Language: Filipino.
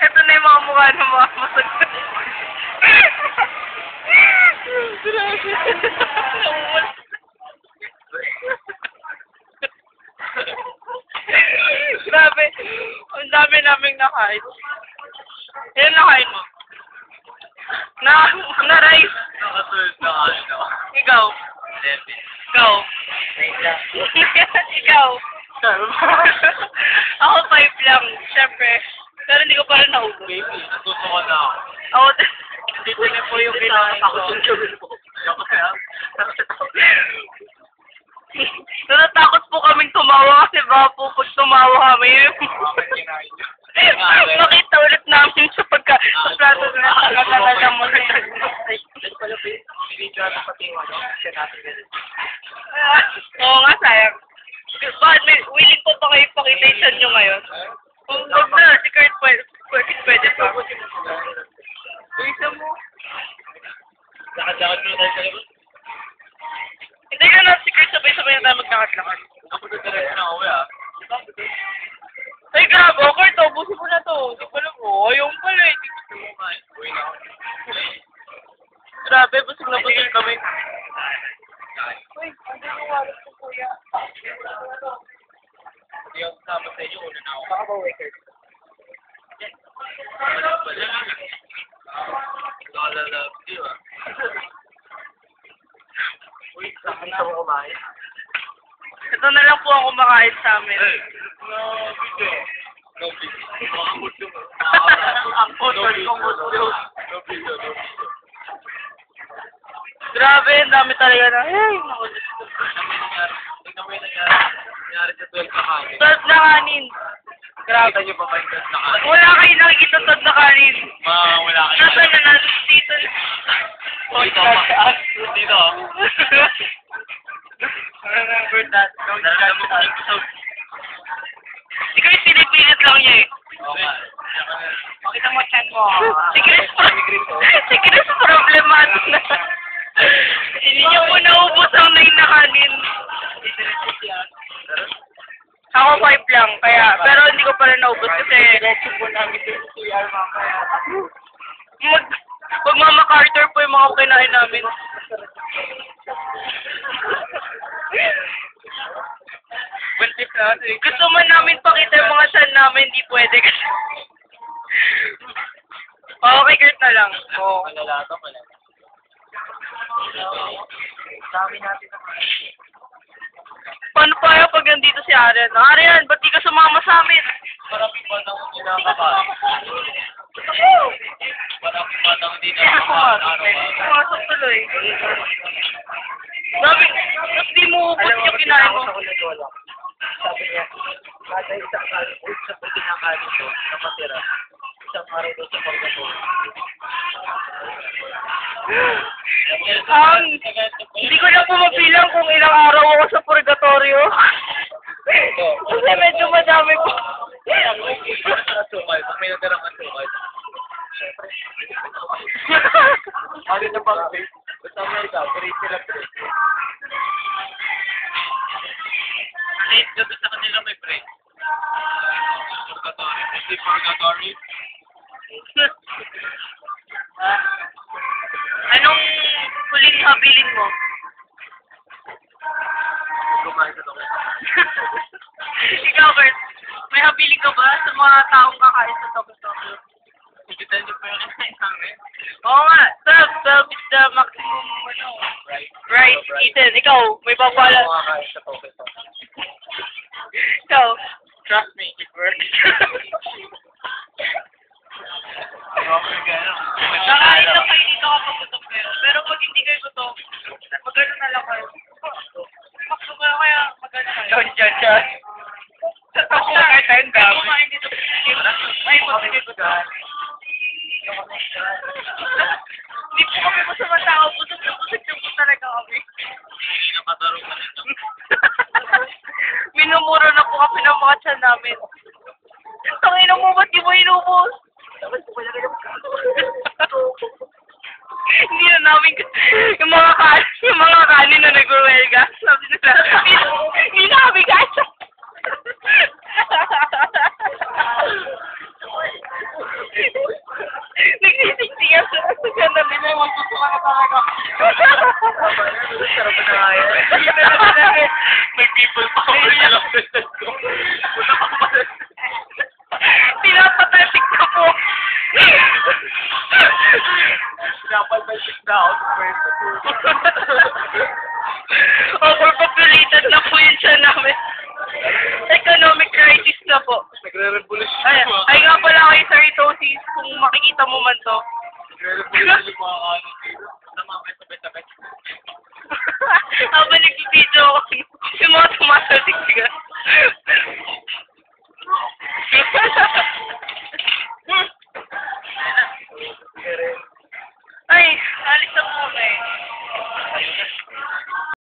Ito na yung mga mukha ng mga masagot. Grabe. Ang dami naming nakain. Yan nakain mo. Na rice. Nakasunod na ano. Ikaw. Ikaw. Ikaw. Ako 5 lang. Siyempre. Pero hindi ko pa rin naubos. Baby, natutuwa na ako. Ako Dito na po yung kailangan ako. Ako kaya. natatakot po kaming tumawa kasi baka po pag tumawa kami. Bakit kinain niyo? Makita ulit namin sa sa plato na nakakalaga mo na yan. Pala ba yung video na pati yung ano? Siya natin ganun. Oo nga, sayang. Bakit willing po ba kayo ipakita yung tiyan nyo ngayon? Kung na, si Kurt pwede pa. Isa mo. Lakad-lakad muna tayo sa labas. Hindi ka na, si Kurt sabay-sabay na tayo magkakad-lakad. Ako na talaga na uwi ah. Ay, grabe, Kurt, ubusin mo na to. Hindi pala mo. Ayaw mo pala eh. Uwi na ako. Grabe, busog na busog kami. Uy, ano yung wallet ko, kuya? hindi ako kasama sa inyo. Una na ako. Baka ba waiter? Nakalala, di ba? Uy, saan ka mo kumain? Ito na lang po ang kumakain sa amin. No video. No video. Mga mundo mo. No video. No video. Grabe, ang dami talaga na. Ay, naku. Tingnan mo yung nangyari sa 12 na kanin. Salt na kanin. Grabe. Kita niyo ba ba yung 12 na kanin? Wala kayo nakikita salt na kanin. Wala kayo. Nasa na natin dito. Dito. Remember that. Nararamdaman ko yung episode. Ikaw yung pinipilit lang niya eh. Okay. Pakita mo chan mo. Si Chris problematic na. Hindi niya po naubos ang 9 na kanin. Ako 5 lang, kaya, pero hindi ko pa rin naubos kasi pag Mama Carter po yung mga kinain namin. Buntis na. Gusto man namin pakita yung mga chan namin, hindi pwede kasi. Okay, Kurt na lang. Oo. Malalata pala. Dami natin naman. Paano pa yung pag nandito si Arian? Arian, ba't di ka sumama sa amin? Maraming batang kinakakain. Maraming batang hindi na Pumasok tuloy. Sabi, ba't di mo ubos yung kinain mo? Sabi niya, kada isang kinakain ito na matira, isang araw doon sa pagkakuha. Hindi ko na po mabilang kung ilang araw ako sa purgatorio. Kasi medyo madami po. Sumay, pag may natirang ang sumay. Ano na ba? Basta Amerika, great sila break. Late ka sa kanila may break. Purgatory. Hindi purgatory. Anong huling habilin mo? Kumain sa toke. Ikaw, Kurt, may habilin ka ba sa mga taong kakain sa Tokyo? Tigitan niyo po yung kinain namin. Oo nga, 12 is the maximum, right, eaten. Ikaw, may papala. Kumakain sa toke. Ikaw, Trust me, it works. kakain lang kayo dito kapag gutom kayo. Pero pag hindi kayo gutom, mag-ano na lang kayo. Pakso kayo kaya mag-ano kayo. Diyan. Ako kahit tayo ang dami. Kumain dito. Ay, pag hindi gutom. Hindi po kami masama tao. Busog na po talaga kami. Nakatarong na nito. Minumura na po kami ng mga tiyan namin. Tangina mo, ba't di mo inubos? Hindi na namin, yung mga kanin na nag-ruelga, sabi nila, hindi na kami guys. Sarap na nga yan. May people pa ako sa lapit ko. Wala pa pala. Pinapatalsik na po. Pinapatalsik na ako sa pwesto ko. Overpopulated na po yun siya namin. Economic crisis na po. Nagre-revolution Ay, yung mga ay nga pala kay Sir Itosis, kung makikita mo man to. Nagre-revolution yung mga ano dito. Namamay sabay-sabay. Habang nag-video ako, yung mga tumasalig ka.